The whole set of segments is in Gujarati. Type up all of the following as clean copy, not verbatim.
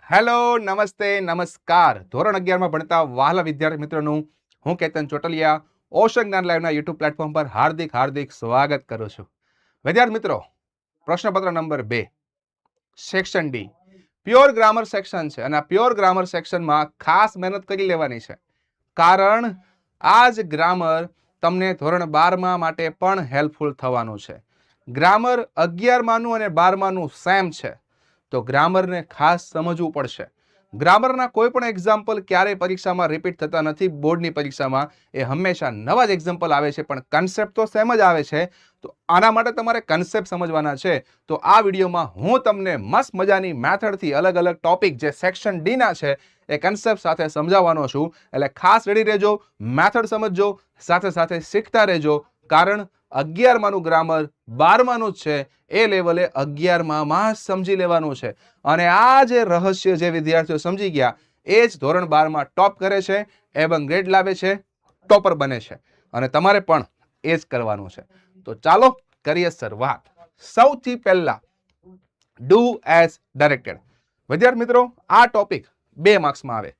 હેલો, નમસ્તે, નમસ્કાર. ધોરણ 11માં ભણતા વહાલા વિદ્યાર્થી મિત્રોનું હું કેતન ચોટલિયા ઓશન જ્ઞાન લાઈવના યુટ્યુબ પ્લેટફોર્મ પર હાર્દિક સ્વાગત કરું છું. વિદ્યાર્થી મિત્રો, પ્રશ્નપત્ર number 2, section D, pure grammar section છે અને આ પ્યોર ગ્રામર સેક્શનમાં ખાસ મહેનત કરી લેવાની છે, કારણ આ જ ગ્રામર તમને ધોરણ 12માં માટે પણ હેલ્પફુલ થવાનું છે. ગ્રામર 11માનું અને 12માનું સેમ છે, તો ગ્રામરને ખાસ સમજવું પડશે. ગ્રામરના કોઈ પણ એક્ઝામ્પલ ક્યારેય પરીક્ષામાં રિપીટ થતા નથી. બોર્ડની પરીક્ષામાં એ હંમેશા નવા જ એક્ઝામ્પલ આવે છે, પણ કન્સેપ્ટ તો સેમ જ આવે છે. તો આના માટે તમારે કન્સેપ્ટ સમજવાના છે. તો આ વિડીયોમાં હું તમને મસ્ત મજાની મેથડથી અલગ અલગ ટોપિક જે સેક્શન ડી ના છે એ કન્સેપ્ટ સાથે સમજાવવાનો છું. એટલે ખાસ રેડી રહેજો, મેથડ સમજજો, સાથે સાથે શીખતા રહેજો, કારણ 11માનું ગ્રામર 12માનું જ છે, એ લેવલે 11માં સમજી લેવાનું છે. અને આ જે રહસ્ય જે વિદ્યાર્થીઓ સમજી ગયા એ જ ધોરણ 12માં ટોપ કરે છે, એવં ગ્રેડ લાવે છે, ટોપર બને છે. અને તમારે પણ એ જ કરવાનું છે. તો ચાલો કરીએ શરૂઆત. સૌથી પહેલા ડુ એઝ ડાયરેક્ટેડ. વિદ્યાર્થી મિત્રો, આ ટોપિક 2 માર્ક્સમાં આવે,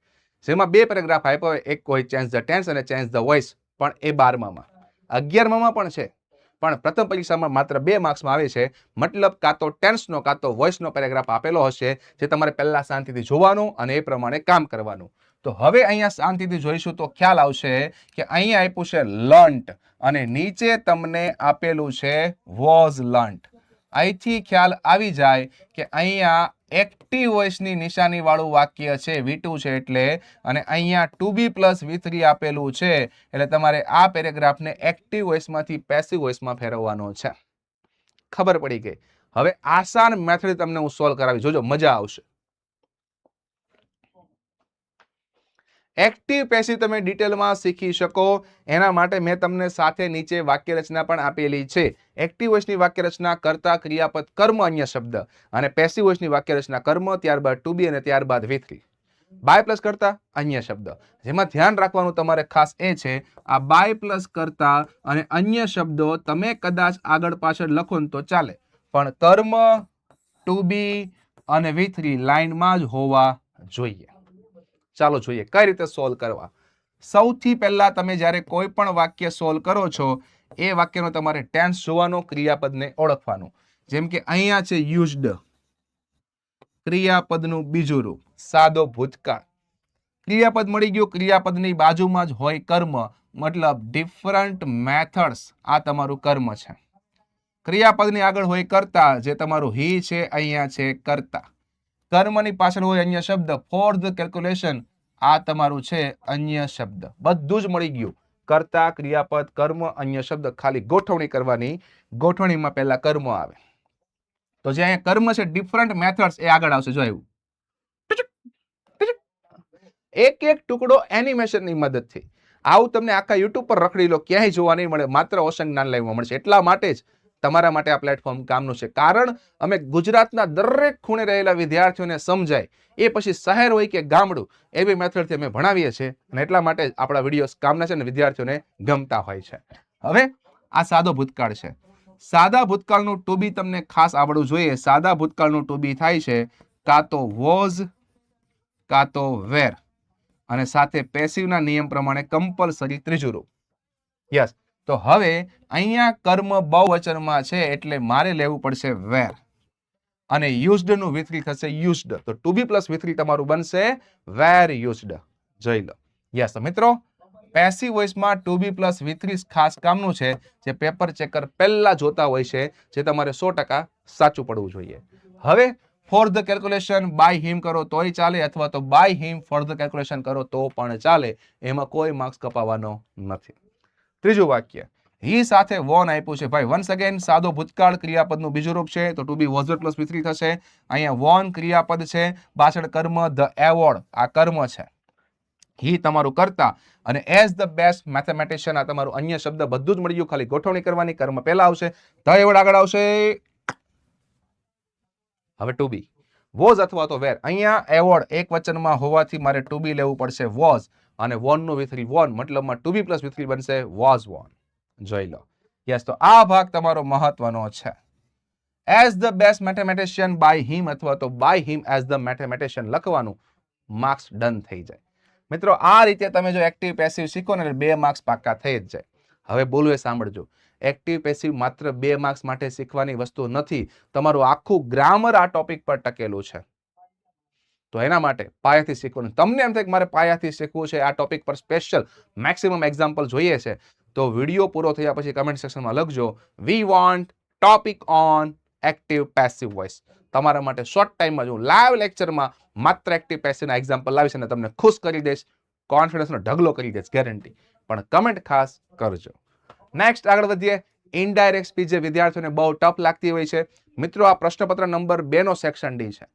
જેમાં 2 પેરેગ્રાફ આપ્યો હોય, એક હોય ચેન્જ ધ ટેન્સ અને ચેન્જ ધ વોઇસ, પણ એ 12માં 11માં પણ છે, પણ પ્રથમ પરીક્ષામાં માત્ર 2 માર્ક્સમાં આવે છે. મતલબ કાં તો ટેન્સનો કાં તો વોઇસનો પેરેગ્રાફ આપેલો હશે, જે તમારે પહેલા શાંતિથી જોવાનું અને એ પ્રમાણે કામ કરવાનું. તો હવે અહીંયા શાંતિથી જોઈશું તો ખ્યાલ આવશે કે અહીંયા આપ્યું છે લર્ન્ટ અને નીચે તમને આપેલું છે વોઝ લર્ન્ટ. અહીંથી ખ્યાલ આવી જાય કે અહીંયા એક્ટિવ વોઇસની નિશાની વાળું વાક્ય છે, V2 છે એટલે, અને અહીંયા ટુ બી પ્લસ V3 આપેલું છે, એટલે તમારે આ પેરેગ્રાફને એક્ટિવ વોઇસમાંથી પેસિવ વોઇસમાં ફેરવવાનો છે. ખબર પડી ગઈ. હવે આસાન મેથડ તમને હું સોલ્વ કરાવી, જોજો મજા આવશે. એક્ટિવ પેસિવ તમે ડિટેલમાં શીખી શકો એના માટે મેં તમને સાથે નીચે વાક્ય રચના પણ આપેલી છે. એક્ટિવ વોઇસની વાક્ય રચના કર્તા, ક્રિયાપદ, કર્મ, અન્ય શબ્દ, અને પેસિવ વોઇસની વાક્ય રચના કર્મ, ત્યારબાદ ટુ બી અને ત્યારબાદ V3. બાય પ્લસ કરતા, અન્ય શબ્દ. જેમાં ધ્યાન રાખવાનું તમારે ખાસ એ છે, આ બાય પ્લસ કરતા અને અન્ય શબ્દો તમે કદાચ આગળ પાછળ લખો ને તો ચાલે, પણ કર્મ, ટુ બી અને V3 લાઈનમાં જ હોવા જોઈએ. ચાલો જોઈએ કઈ રીતે સોલ્વ કરવા. સૌથી પહેલા તમે જ્યારે કોઈ પણ વાક્ય સોલ્વ કરો છો, એ વાક્યનો તમારે ટેન્સ જોવાનો, ક્રિયાપદને ઓળખવાનું. જેમ કે અહીંયા છે યુઝડ, ક્રિયાપદનું બીજું રૂપ સાદો ભૂતકાળ. ક્રિયાપદ મળી ગયું, ક્રિયાપદની બાજુમાં જ હોય કર્મ, મતલબ ડિફરન્ટ મેથડ્સ, આ તમારું કર્મ છે. ક્રિયાપદની આગળ હોય કર્તા, જે તમારું હી છે, અહીંયા છે કર્તા. કર્મની પાછળ હોય અન્ય શબ્દ, ફોર ધ કેલ્ક્યુલેશન, આ તમારું છે અન્ય શબ્દ. બધું જ મળી ગયું, કર્તા, ક્રિયાપદ, કર્મ, અન્ય શબ્દ. ખાલી ગોઠવણી કરવાની, ગોઠવણીમાં પહેલા કર્મ આવે. તો જે અહીંયા કર્મ છે, ડિફરન્ટ મેથડ્સ, એ આગળ આવશે. જો આવ્યું એક એક ટુકડો એનિમેશનની મદદથી. આવું તમને આખા યુટ્યુબ પર રખડી લો, ક્યાંય જોવા નહીં મળે, માત્ર ઓશન જ્ઞાન લાઈવમાં મળશે. એટલા માટે જ તમારા માટે આ પ્લેટફોર્મ કામનું છે, કારણ અમે ગુજરાતના દરેક ખૂણે રહેલા વિદ્યાર્થીઓને સમજાય, એ પછી શહેર હોય કે ગામડું, એવી મેથડથી અમે ભણાવીએ છીએ, અને એટલા માટે જ આપણા વિડીયોઝ કામના છે અને વિદ્યાર્થીઓને ગમતા હોય છે. હવે આ સાદો ભૂતકાળ છે. સાદા ભૂતકાળનું ટુ બી તમને ખાસ આવડવું જોઈએ. સાદા ભૂતકાળનું ટુ બી થાય છે કાં તો વોઝ કાં તો વેર, અને સાથે પેસિવના નિયમ પ્રમાણે કમ્પલસરી ત્રીજું રૂપ. યસ. તો હવે અહીંયા કર્મ બહુવચનમાં છે એટલે મારે લેવું પડશે વેર, અને યુઝડ નું V3 થશે યુઝડ. તો ટુ બી પ્લસ V3 તમારું બનશે વેર યુઝડ. જોઈ લો. યસ મિત્રો, પેસિવ વોઇસમાં ટુ બી પ્લસ V3 ખાસ કામનું છે, જે પેપર ચેકર પહેલા જોતા હોય છે, જે તમારે 100% સાચું પડવું જોઈએ. હવે for the calculation by him કરો તોય ચાલે, અથવા તો by him for the calculation કરો તો પણ ચાલે, એમાં કોઈ માર્ક્સ કપાવવાનો નથી. ત્રીજું વાક્ય, હી સાથે વોન આપ્યું છે. ભાઈ વન્સ અગેન સાદો ભૂતકાળ ક્રિયાપદનું બીજું રૂપ છે, તો two B was plus V3 થશે. અહીંયા વોન ક્રિયાપદ છે, પાછળ કર્મ ધ એવોર્ડ, આ કર્મ છે. હી તમારું કરતા, અને એઝ ધ બેસ્ટ મેથેમેટિશિયન, આ તમારું અન્ય શબ્દ. બધું જ મળી ગયું, ખાલી ગોઠવણી કરવાની. કર્મ પહેલા આવશે, ધ એવોર્ડ આગળ આવશે. હવે ટુ બી વોઝ અથવા તો વેર. અહીંયા એવોર્ડ એક વચનમાં હોવાથી મારે ટુ બી લેવું પડશે વોઝ, અને વોન નું V3 વોન, મતલબમાં ટુ બી પ્લસ V3 બનશે વોઝ વોન. જોઈ લો. યસ. તો આ ભાગ તમારો મહત્વનો છે. As the best mathematician by him અથવા તો by him as the mathematician લખવાનું, માર્ક્સ ડન થઈ જાય. મિત્રો આ રીતે તમે જો એક્ટિવ પેસિવ શીખો ને એટલે 2 માર્ક્સ પાક્કા થઈ જ જાય. હવે બોલું એ સાંભળજો. એક્ટિવ પેસિવ માત્ર 2 માર્ક્સ માટે શીખવાની વસ્તુ નથી. તમારું આખું ગ્રામર આ ટોપિક પર ટકેલું છે. તો એના માટે પાયાથી શીખવાનું. તમને એમ થાય કે મારે પાયાથી શીખવું છે, આ ટોપિક પર સ્પેશિયલ મેક્સિમમ એક્ઝામ્પલ જોઈએ છે, તો વિડીયો પૂરો થયા પછી કમેન્ટ સેક્શનમાં લખજો we want topic on active passive voice. તમારા માટે શોર્ટ ટાઈમમાં જો લાઈવ લેક્ચરમાં માત્ર એક્ટિવ પેસિવના એક્ઝામ્પલ લાવીશ અને તમને ખુશ કરી દઈશ, કોન્ફિડન્સનો ઢગલો કરી દઈશ, ગેરંટી. પણ કમેન્ટ ખાસ કરજો. નેક્સ્ટ આગળ વધીએ. ઇનડાયરેક્ટ સ્પીચ જે વિદ્યાર્થીઓને બહુ ટફ લાગતી હોય છે. મિત્રો આ પ્રશ્નપત્ર નંબર 2 નો સેક્શન ડી છે.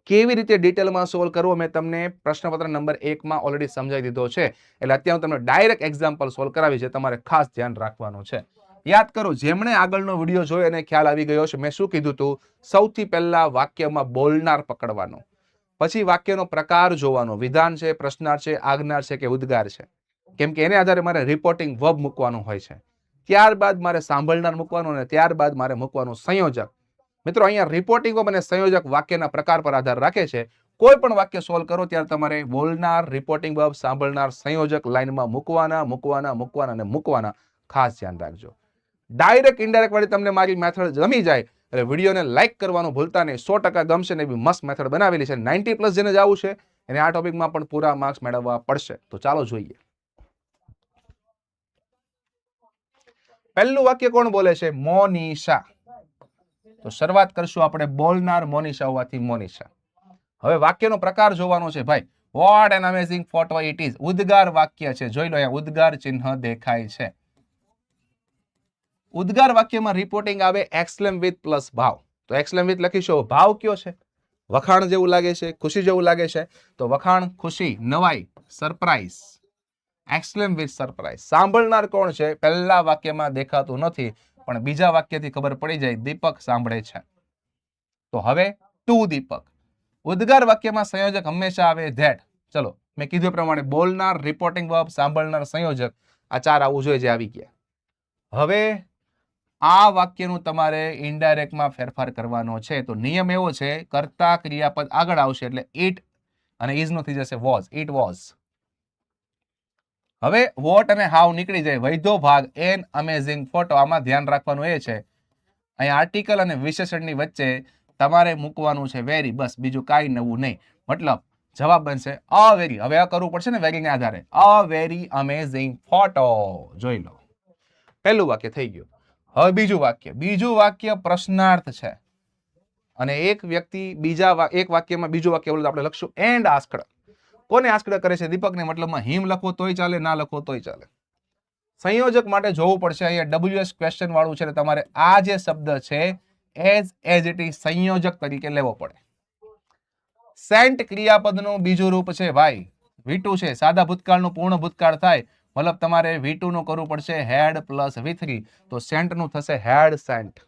કેવી રીતે ડિટેલમાં સોલ્વ કરવો મેં તમને પ્રશ્નપત્ર નંબર 1 માં ઓલરેડી સમજાવી દીધો છે. એટલે અત્યારે હું તમને ડાયરેક્ટ એક્ઝામ્પલ સોલ્વ કરાવી છે, તમારે ખાસ ધ્યાન રાખવાનું છે. યાદ કરો, જેમણે આગળનો વિડીયો જોયો એને ખ્યાલ આવી ગયો છે. મેં શું કીધું હતું? સૌથી પહેલા વાક્યમાં બોલનાર પકડવાનો, પછી વાક્યનો પ્રકાર જોવાનો, વિધાન છે, પ્રશ્નાર્થ છે, આજ્ઞાર્થ છે કે ઉદ્ગાર છે. કેમ કે એને આધારે મારે રિપોર્ટિંગ વર્બ મૂકવાનું હોય છે. ત્યારબાદ મારે સાંભળનાર મૂકવાનું અને ત્યારબાદ મારે મૂકવાનું સંયોજક. મિત્રો અહીંયા રિપોર્ટિંગ વર્બ અને સંયોજક વાક્યના પ્રકાર પર આધાર રાખે છે. કોઈ પણ વાક્ય સોલ્વ કરો ત્યારે તમારે બોલનાર, રિપોર્ટિંગ વર્બ, સાંભળનાર, સંયોજક લાઈનમાં મૂકવાના અને મૂકવાના. ખાસ ધ્યાન રાખજો. ડાયરેક્ટ ઇનડાયરેક્ટ વાળી તમને મારી મેથડ જમી જાય એટલે વિડીયોને લાઈક કરવાનું ભૂલતા નહીં. 100% ગમશે ને એવી મસ્ત મેથડ બનાવેલી છે. 90+ જેને જવું છે એને આ ટોપિકમાં પણ પૂરા માર્ક્સ મેળવવા પડશે. તો ચાલો જોઈએ. પહેલું વાક્ય કોણ બોલે છે? મોનિશા. તો શરૂઆત કરશું આપણે બોલનાર મોનિશા હોવાથી મોનિશા. હવે વાક્યનો પ્રકાર જોવાનો છે ભાઈ. What an amazing photo it is. ઉદ્ગાર વાક્ય છે. જોઈ લો, અહીંયા ઉદ્ગાર ચિહ્ન દેખાય છે. ઉદ્ગાર વાક્યમાં રિપોર્ટિંગ આવે એક્સક્લેમ વિથ પ્લસ ભાવ. તો એક્સક્લેમ વિથ લખીશું. ભાવ કયો છે? વખાણ જેવું લાગે છે, ખુશી જેવું લાગે છે. તો વખાણ, ખુશી, નવાઈ, સરપ્રાઈઝ. Exclaim with surprise. સાંભળનાર કોણ છે? પહેલા વાક્યમાં દેખાતું નથી, પણ બીજા વાક્યથી ખબર પડી જાય દીપક સાંભળે છે. તો હવે ટુ દીપક. ઉદ્ગાર વાક્યમાં સંયોજક હંમેશા આવે ધેટ. ચલો, મેં કીધું પ્રમાણે બોલનાર, રિપોર્ટિંગ વર્બ, સાંભળનાર, સંયોજક, આ 4 આવવું જોઈએ, જે આવી ગયા. હવે આ વાક્યનું તમારે ઇનડાયરેક્ટમાં ફેરફાર કરવાનો છે. તો નિયમ એવો છે, કર્તા ક્રિયાપદ આગળ આવશે એટલે ઇટ અને ઇઝ નો થઈ જશે વોઝ. It was. હવે વોટ અને હાઉ નીકળી જાય. વૈધો ભાગ એન અમેઝિંગ ફોટો. આમાં ધ્યાન રાખવાનું એ છે, અહીંયા આર્ટિકલ અને વિશેષણની વચ્ચે તમારે મૂકવાનું છે વેરી. બસ, બીજું કાંઈ નવું નહીં. મતલબ જવાબ બનશે અ વેરી. હવે આ કરવું પડશે ને વેરીને આધારે. A very amazing photo. જોઈ લો, પહેલું વાક્ય થઈ ગયું. હવે બીજું વાક્ય પ્રશ્નાર્થ છે અને એક વ્યક્તિ એક વાક્યમાં બીજું વાક્ય બોલે તો આપણે લખશું એન્ડ આસ્કડ. કોને આસ્કડ કરે છે? દીપકને. મતલબમાં હિમ લખવો તોય ચાલે, ના લખવો તોય ચાલે. સંયોજક માટે જોવું પડશે. અહીંયા WS ક્વેશ્ચન વાળું છે, તમારે આ જે શબ્દ છે એઝ ઇટ ઇઝ સંયોજક તરીકે લેવો પડે. સેન્ટ ક્રિયાપદનું બીજું રૂપ છે ભાઈ, V2 છે. સાદા ભૂતકાળનું પૂર્ણ ભૂતકાળ થાય, મતલબ તમારે V2 નું કરવું પડશે હેડ પ્લસ V3. તો સેન્ટ નું થશે હેડ સેન્ટ.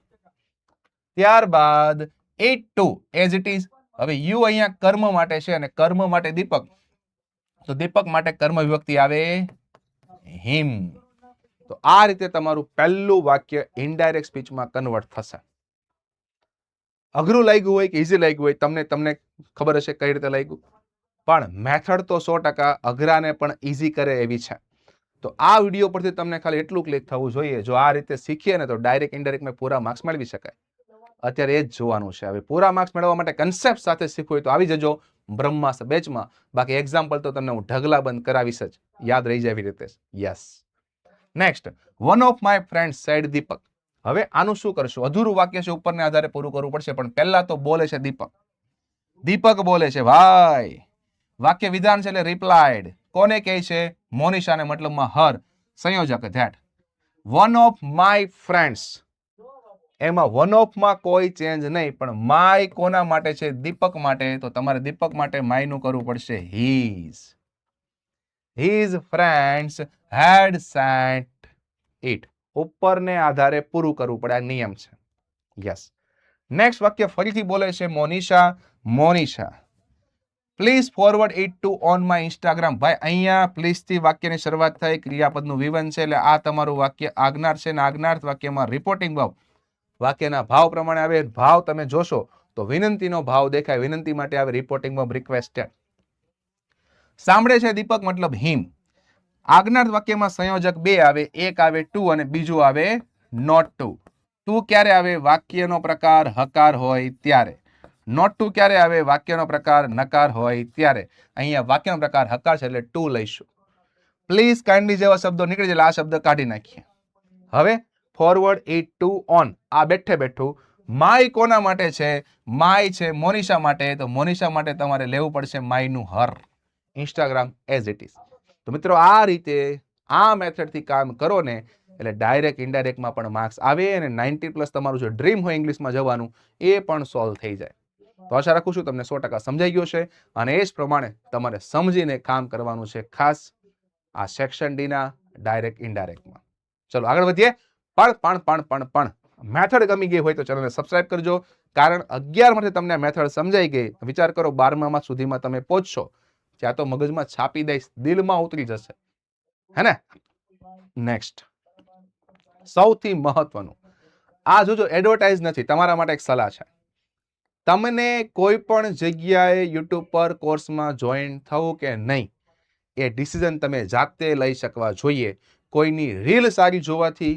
ત્યારબાદ it to as it is. હવે યુ અહીંયા કર્મ માટે છે અને કર્મ માટે દીપક. તો દીપક માટે કર્મ વિભક્તિ આવે હિમ. તો આ રીતે તમારું પહેલું વાક્ય ઇનડાયરેક્ટ સ્પીચમાં કન્વર્ટ થશે. અઘરું લાગ્યું હોય કે ઈઝી લાગ્યું હોય, તમને ખબર હશે કઈ રીતે લાગ્યું, પણ મેથડ તો 100% અઘરાને પણ ઈઝી કરે એવી છે. તો આ વિડીયો પરથી તમને ખાલી એટલું ક્લિક થવું જોઈએ, જો આ રીતે શીખીએ ને તો ડાયરેક્ટ ઇનડાયરેક્ટમાં પૂરા માર્ક્સ મેળવી શકાય. અત્યારે એ જ જોવાનું છે. હવે પૂરા માર્ક્સ મેળવવા માટે કન્સેપ્ટ સાથે શીખવું હોય તો આવી જજો બ્રહ્માસ બેચમાં. બાકી એક્ઝામ્પલ તો તમને હું ઢગલા બંધ કરાવીશ જ, યાદ રહી જાય એવી રીતે. Yes. Next, one of my friend said Deepak. હવે આનું શું કરશું? અધૂરું વાક્ય છે, ઉપરને આધારે પૂરું કરવું પડશે, પણ પહેલા તો બોલે છે દીપક. દીપક બોલે છે ભાઈ. વાક્ય વિધાન છે એટલે રિપ્લાયડ. કોને કહે છે? મોનિશાને, મતલબમાં હર. સંયોજક that. One of my friends. એમાં વન ઓફ માં કોઈ ચેન્જ નહીં, પણ માય કોના માટે છે? દીપક માટે. તો તમારે દીપક માટે માય નું કરવું પડશે his friends had sent it. ઉપરને આધારે પૂરું કરવું પડે, આ નિયમ છે. યસ. નેક્સ્ટ વાક્ય ફરીથી બોલે છે Monisha. Please forward it to on my Instagram. ભાઈ અહીંયા પ્લીઝ થી વાક્યની શરૂઆત થાય, ક્રિયાપદનું વિવન છે એટલે આ તમારું વાક્ય આજ્ઞાર્થ છે, અને આજ્ઞાર્થ વાક્યમાં રિપોર્ટિંગ વર્બ. વાક્યના ભાવ પ્રમાણે આવે. ભાવ તમે જોશો તો વિનંતીનો ભાવ દેખાય, વિનંતી માટે આવે રિપોર્ટિંગ વર્બ રિક્વેસ્ટેડ. સાંભળે છે દીપક મતલબ હિમ. આજ્ઞાર્થ વાક્યમાં સંયોજક બે આવે, એક આવે ટુ અને બીજું આવે નોટ ટુ. ટુ ક્યારે આવે? વાક્યનો પ્રકાર હકાર હોય ત્યારે. નોટ ટુ ક્યારે આવે? વાક્યનો પ્રકાર નકાર હોય ત્યારે. અહીંયા વાક્યનો પ્રકાર હકાર છે એટલે ટુ લઈશું. પ્લીઝ કાઇન્ડલી જેવા શબ્દો નીકળી જાય આ શબ્દ કાઢી નાખીએ. હવે ફોરવર્ડ ઇટ ટુ ઓન. આ બેઠે બેઠું માય કોના માટે છે? માય છે મોનિશા માટે. તો મોનિશા માટે તમારે લેવું પડશે માયનું her. Instagram as it is. તો મિત્રો આ રીતે આ મેથડથી કામ કરો ને એટલે ડાયરેક્ટ ઇનડાયરેક્ટમાં પણ માર્ક્સ આવે અને 90+ તમારું જે ડ્રીમ હોય ઇંગ્લિશમાં જવાનું એ પણ સોલ્વ થઈ જાય. તો આશા રાખું છું તમને 100% સમજાઈ ગયો છે અને એ જ પ્રમાણે તમારે સમજીને કામ કરવાનું છે, ખાસ આ સેક્શન ડી ના ડાયરેક્ટ ઇનડાયરેક્ટમાં. ચલો આગળ વધીએ. પણ મેથડ ગમી ગઈ હોય તો ચેનલને સબસ્ક્રાઇબ કરજો, કારણ 11 માંથી તમને મેથડ સમજાઈ ગઈ. વિચાર કરો 12મા સુધીમાં તમે પહોંચશો, ત્યાં તો મગજમાં છાપી દઈશ, દિલમાં ઉતરી જશે, હે ને? નેક્સ્ટ સૌથી મહત્વનું, આ જો એડવર્ટાઇઝ નથી, તમારા માટે એક સલાહ છે. તમને કોઈ પણ જગ્યાએ યુટ્યુબ પર કોર્સમાં જોઈન થવું કે નહીં, એ ડિસિઝન તમે જાતે લઈ શકવા જોઈએ. કોઈની રીલ સારી જોવાથી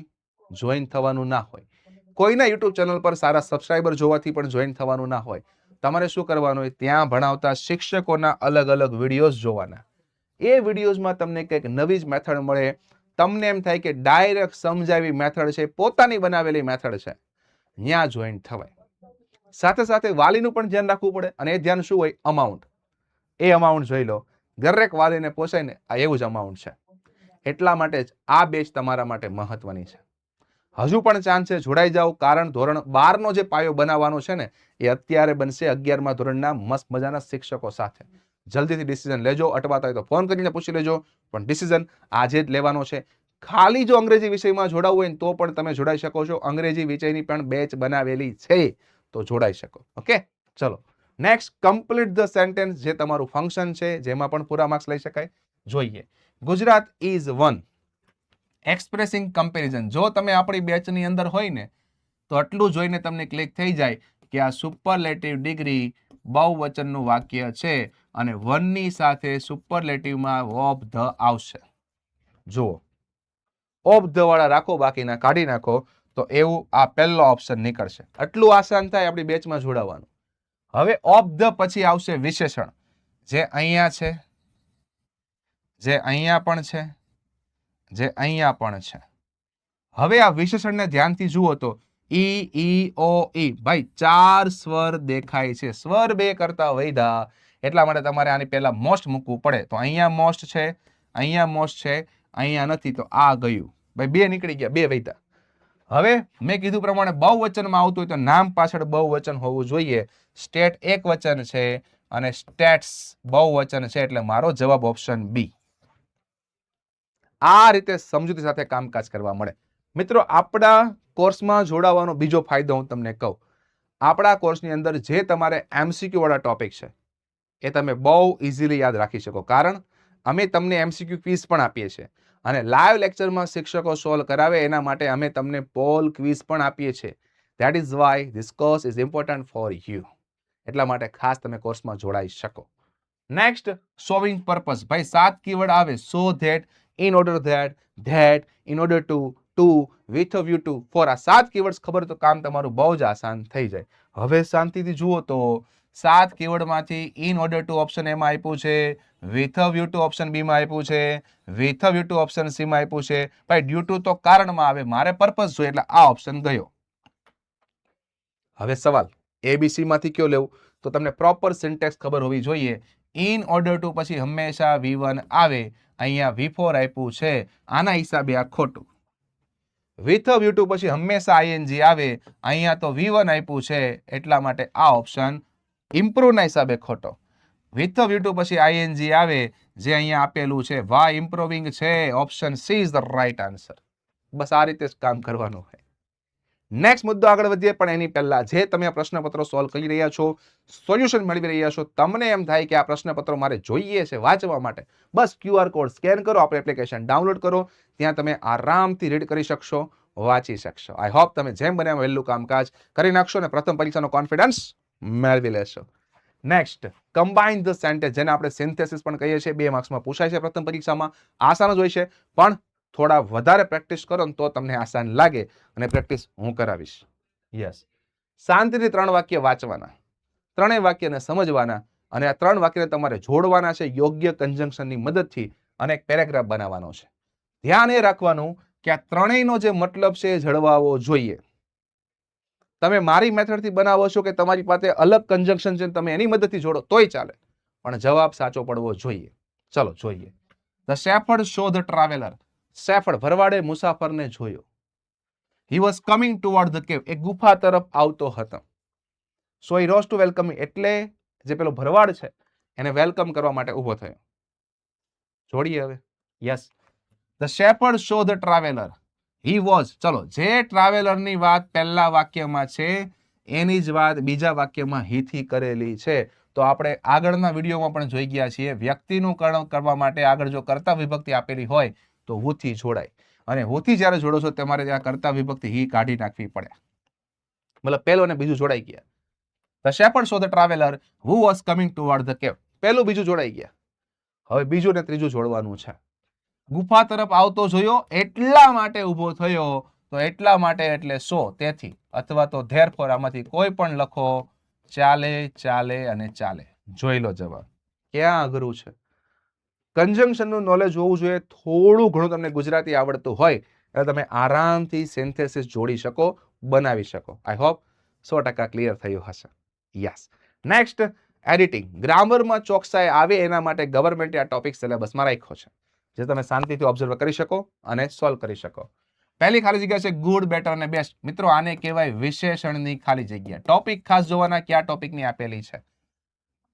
જોઈન થવાનું ના હોય, કોઈના યુટ્યુબ ચેનલ પર સારા સબસ્ક્રાઇબર જોવાથી પણ જોઈન થવાનું ના હોય. તમારે શું કરવાનું હોય? ત્યાં ભણાવતા શિક્ષકોના અલગ અલગ વિડીયોઝ જોવાના. એ વિડીયોઝમાં તમને કંઈક નવી જ મેથડ મળે. તમને એમ થાય કે ડાયરેક્ટ સમજાવી મેથડ છે, પોતાની બનાવેલી મેથડ છે, ત્યાં જોઈન થવાય. સાથે સાથે વાલીનું પણ ધ્યાન રાખવું પડે અને એ ધ્યાન શું હોય? અમાઉન્ટ. એ અમાઉન્ટ જોઈ લો, દરેક વાલીને પોસાય ને આ એવું જ અમાઉન્ટ છે. એટલા માટે જ આ બેચ તમારા માટે મહત્વની છે. હજુ પણ ચાન્સ છે, જોડાઈ જાઓ, કારણ ધોરણ 12નો જે પાયો બનાવવાનો છે ને એ અત્યારે બનશે 11મા ધોરણના મસ્ત મજાના શિક્ષકો સાથે. જલ્દીથી ડિસિઝન લેજો. અટવાતા હોય તો ફોન કરીને પૂછી લેજો, પણ ડિસિઝન આજે જ લેવાનો છે. ખાલી જો અંગ્રેજી વિષયમાં જોડાવવું હોય તો પણ તમે જોડાઈ શકો છો. અંગ્રેજી વિષયની પણ બેચ બનાવેલી છે, તો જોડાઈ શકો. ઓકે, ચલો નેક્સ્ટ કમ્પ્લીટ ધ સેન્ટેન્સ, જે તમારું ફંક્શન છે, જેમાં પણ પૂરા માર્ક્સ લઈ શકાય. જોઈએ. Gujarat is one expressing comparison. જો તમે આપણી બેચની અંદર હોય ને તો આટલું જોઈને તમને ક્લિક થઈ જાય કે આ સુપરલેટિવ ડિગ્રી બહુવચનનું વાક્ય છે અને વનની સાથે સુપરલેટિવમાં ઓફ ધ આવશે. જુઓ, ઓફ ધ વાળા રાખો, બાકીના કાઢી નાખો, તો એવું આ પહેલો ઓપ્શન નીકળશે. આટલું આસાન થાય આપણી બેચમાં જોડાવાનું. હવે ઓફ ધ પછી આવશે વિશેષણ, જે અહીંયા છે, જે અહીંયા પણ છે, જે અહીંયા પણ છે. હવે આ વિશેષણને ધ્યાનથી જુઓ તો ઈ, ઈ, ઓ, ઈ. ભાઈ 4 સ્વર દેખાય છે. સ્વર 2 કરતા વધ્યા, એટલા માટે તમારે આની પહેલા મોસ્ટ મૂકવું પડે. તો અહીંયા મોસ્ટ છે, અહીંયા મોસ્ટ છે, અહીંયા નથી, તો આ ગયું. ભાઈ 2 નીકળી ગયા, 2 વધ્યા. હવે મેં કીધું પ્રમાણે બહુવચનમાં આવતું હોય તો નામ પાછળ બહુવચન હોવું જોઈએ. સ્ટેટ એક વચન છે અને સ્ટેટ્સ બહુવચન છે, એટલે મારો જવાબ ઓપ્શન બી. આ રીતે સમજૂતી સાથે કામકાજ કરવા મળે. મિત્રો, આપણા કોર્સમાં જોડાવાનો બીજો ફાયદો હું તમને કહું. આપણા કોર્સની અંદર જે તમારે એમસીક્યુ વાળા ટોપિક છે એ તમે બહુ ઇઝીલી યાદ રાખી શકો, કારણ અમે તમને એમસીક્યુ ક્વિઝ પણ આપીએ છીએ અને લાઈવ લેક્ચરમાં શિક્ષકો સોલ્વ કરાવે એના માટે અમે તમને પોલ ક્વિઝ પણ આપીએ છીએ. That is why this course is important for you. એટલા માટે ખાસ તમે કોર્સમાં જોડાઈ શકો. Next, સોવિંગ purpose. ભાઈ 7 કીવર્ડ આવે. So that, in order that, in order to, with a view to, for. આ 7 કીવર્ડ્સ ખબર તો કામ તમારું બહુ જ આસાન થઈ જાય. હવે શાંતિથી જુઓ તો 7 કીવર્ડમાંથી in order to ઓપ્શન એમાં આપ્યું છે, with a view to option B માં આપ્યું છે, with a view to option C માં આપ્યું છે. ભાઈ ડ્યુ ટુ તો કારણમાં આવે, મારે પર્પઝ જોઈએ એટલે આ ઓપ્શન ગયો. હવે સવાલ એબીસી માંથી કયો લેવું, તો તમને પ્રોપર સિન્ટેક્સ ખબર હોવી જોઈએ. in order to પછી હંમેશા V1 આવે, અહીંયા V4 આપ્યું છે, આના હિસાબે આ ખોટું. with a view to પછી હંમેશા ING આવે, અહીંયા તો V1 આપ્યું છે, એટલા માટે આ ઓપ્શન ઇમ્પ્રુવ ના હિસાબે ખોટો. with a view to પછી ING આવે, જે અહીંયા આપેલું છે, વાય ઇમ્પ્રુવિંગ છે, option C is the right answer. બસ આ રીતે જ કામ કરવાનું હોય. નેક્સ્ટ મુદ્દો આગળ વધીએ, પણ એની પહેલા જે તમે આ પ્રશ્નપત્રો સોલ્વ કરી રહ્યા છો, સોલ્યુશન મેળવી રહ્યા છો, તમને એમ થાય કે આ પ્રશ્નપત્રો મારે જોઈએ છે વાંચવા માટે, બસ QR કોડ સ્કેન કરો, આપણે એપ્લિકેશન ડાઉનલોડ કરો, ત્યાં તમે આરામથી રીડ કરી શકશો. વાંચી શકશો. આઈ હોપ તમે જેમ બને એમ વહેલું કામકાજ કરી નાખશો અને પ્રથમ પરીક્ષાનો કોન્ફિડન્સ મેળવી લેશો. નેક્સ્ટ, કમ્બાઇન ધ સેન્ટેન્સ, જેને આપણે સિન્થેસિસ પણ કહીએ છીએ. 2 માર્ક્સમાં પૂછાય છે પ્રથમ પરીક્ષામાં. આસાન જ હોય છે, પણ થોડા વધારે પ્રેક્ટિસ કરો ને તો તમને આસાન લાગે, અને પ્રેક્ટિસ હું કરાવીશ. યસ, શાંતિથી 3 વાક્ય વાંચવાના, 3 વાક્યને સમજવાના, અને આ 3 વાક્યને તમારે જોડવાના છે યોગ્ય કન્જંક્શનની મદદથી, અને એક પેરેગ્રાફ બનાવવાનો છે. ધ્યાન એ રાખવાનું કે આ ત્રણેયનો જે મતલબ છે એ જળવાવો જોઈએ. તમે મારી મેથડથી બનાવો છો કે તમારી પાસે અલગ કન્જંક્શન છે, તમે એની મદદથી જોડો તોય ચાલે, પણ જવાબ સાચો પડવો જોઈએ. ચલો જોઈએ. The shepherd saw the traveller. Shepherd, ભરવાડે મુસાફરને જોયો. He was coming toward the cave, એ ગુફા તરફ આવતો હતો. So he rose to welcome, એટલે જે પેલો ભરવાડ છે એને વેલકમ કરવા માટે ઊભો થયો. જોડીએ હવે. Yes, the shepherd saw the traveller. He was, ચલો, જે ટ્રાવેલરની વાત પહેલા વાક્યમાં છે એની જ વાત બીજા વાક્યમાં હીથી કરેલી છે. તો આપણે આગળના વિડીયોમાં પણ જોઈ ગયા છીએ, વ્યક્તિનું કર્ણ કરવા માટે આગળ જો કર્તા વિભક્તિ આપેલી હોય તો હુથી જોડાય, અને હુથી જ્યારે જોડો છો તમારે ત્યાં કર્તા વિભક્તિ હી કાઢી નાખવી પડે. મતલબ પહેલું અને બીજું જોડાઈ ગયા. The shepherd saw the traveller who was coming toward the કેવ. પહેલું બીજું જોડાઈ ગયા. હવે બીજું ને ત્રીજું જોડવાનું છે. ગુફા તરફ આવતો જોયો એટલા માટે ઊભો થયો, તો એટલા માટે એટલે સો, તેથી, અથવા તો ધેરફોર, આમાંથી કોઈ પણ લખો. ચાલે, ચાલે અને ચાલે. જોઈ લો જવાબ. ક્યાં અઘરું છે? કન્જંક્શનનું નોલેજ હોવું જોઈએ. થોડું ઘણું તમને ગુજરાતી આવડતું હોય એટલે તમે આરામથી સિન્થેસિસ જોડી શકો, બનાવી શકો. આઈ હોપ 100% ક્લિયર થયું હશે. યસ. Next, editing. ગ્રામરમાં ચોકસાઈ આવે એના માટે ગવર્મેન્ટે આ ટોપિક સિલેબસમાં રાખ્યો છે, જે તમે શાંતિથી ઓબ્ઝર્વ કરી શકો અને સોલ્વ કરી શકો. પહેલી ખાલી જગ્યા છે ગુડ, બેટર અને બેસ્ટ. મિત્રો, આને કહેવાય વિશેષણની ખાલી જગ્યા. ટોપિક ખાસ જોવાના, કયા ટોપિકની આપેલી છે.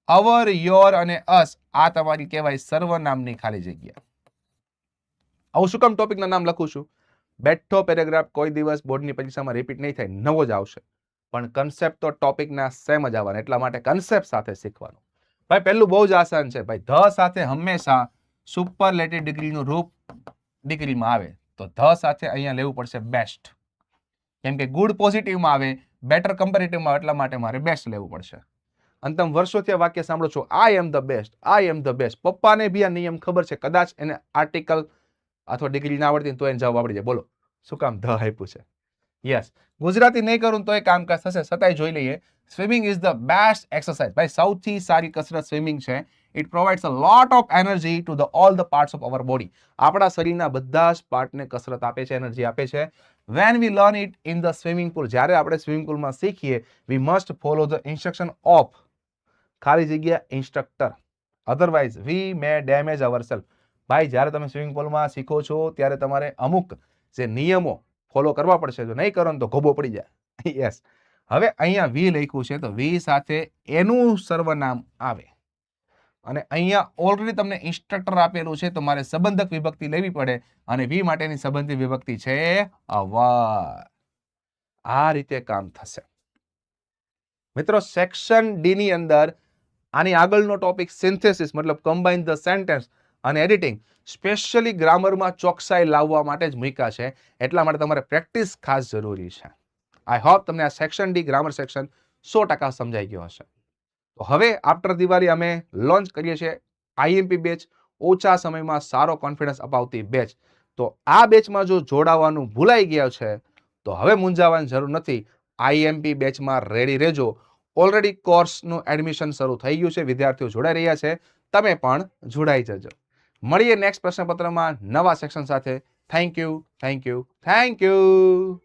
અવર, યોર અને અસ, આ તમારી કહેવાય સર્વનામની ખાલી જગ્યા. આવું શું કામ ટોપિકના નામ લખું છું? બેઠો પેરેગ્રાફ કોઈ દિવસ બોર્ડની પરીક્ષામાં રિપીટ નહીં થાય, નવો જ આવશે, પણ કન્સેપ્ટ તો ટોપિકના સેમ જ આવવાના, એટલા માટે કન્સેપ્ટ સાથે શીખવાનું. ભાઈ પહેલું બહુ જ આસાન છે. ભાઈ ધ સાથે હંમેશા સુપરલેટિવ ડિગ્રીનું રૂપ ડિગ્રીમાં આવે, તો ધ સાથે અહીંયા લેવું પડશે બેસ્ટ. કેમ કે ગુડ પોઝિટિવમાં આવે, બેટર કમ્પેરેટિવમાં, એટલા માટે મારે બેસ્ટ લેવું પડશે. અને તમે વર્ષોથી આ વાક્ય સાંભળો છો, I am the best, I am the best. પપ્પાને બી આ નિયમ ખબર છે, કદાચ એને આર્ટિકલ અથવા ડિગ્રી ના આવડતી તો એને જવાબ આવડી જાય. બોલો શું કામ ધ આપ્યું છે? યસ, ગુજરાતી નહીં કરું તો એ કામકાજ થશે, છતાંય જોઈ લઈએ. Swimming is the best exercise. ભાઈ સૌથી સારી કસરત સ્વિમિંગ છે. It provides a lot of energy to the all the parts of our body. આપણા શરીરના બધા જ પાર્ટને કસરત આપે છે, એનર્જી આપે છે. When we learn it in the swimming pool, જ્યારે આપણે સ્વિમિંગ પુલમાં શીખીએ, we must follow the instruction of ખાલી જગ્યા instructor, otherwise we may damage ourselves. ભાઈ જ્યારે તમે સ્વિમિંગ પુલમાં શીખો છો ત્યારે તમારે અમુક જે નિયમો ફોલો કરવા પડશે, જો નહીં કરો ને તો ગોબો પડી જાય. યસ. હવે અહીંયા વી લખ્યું છે, તો વી સાથે એનું સર્વનામ આવે, અને અહીંયા ઓલરેડી તમને ઇન્સ્ટ્રક્ટર આપેલું છે, તો મારે સંબંધક વિભક્તિ લેવી પડે, અને વી માટેની સંબંધી વિભક્તિ છે અવર. આ રીતે કામ થશે. મિત્રો, સેક્શન ડી ની અંદર આની આગળનો ટોપિક સિન્થેસિસ, મતલબ કમ્બાઇન ધ સેન્ટેન્સ અને એડિટિંગ, સ્પેશિયલી ગ્રામરમાં ચોકસાઈ લાવવા માટે જ મૂક્યા છે, એટલા માટે તમારે પ્રેક્ટિસ ખાસ જરૂરી છે. આઈ હોપ તમને આ સેક્શન ડી ગ્રામર સેક્શન 100% સમજાઈ ગયો હશે. તો હવે આફ્ટર દિવાળી અમે લોન્ચ કરીએ છીએ આઈએમપી બેચ, ઓછા સમયમાં સારો કોન્ફિડન્સ અપાવતી બેચ. તો આ બેચમાં જો જોડાવાનું ભૂલાઈ ગયા છે તો હવે મૂંઝાવાની જરૂર નથી. આઈએમપી બેચમાં રેડી રહેજો. ઓલરેડી કોર્સનું એડમિશન શરૂ થઈ ગયું છે, વિદ્યાર્થીઓ જોડાઈ રહ્યા છે, તમે પણ જોડાઈ જજો. મળીએ નેક્સ્ટ પ્રશ્નપત્રમાં નવા સેક્શન સાથે. Thank you, thank you, thank you.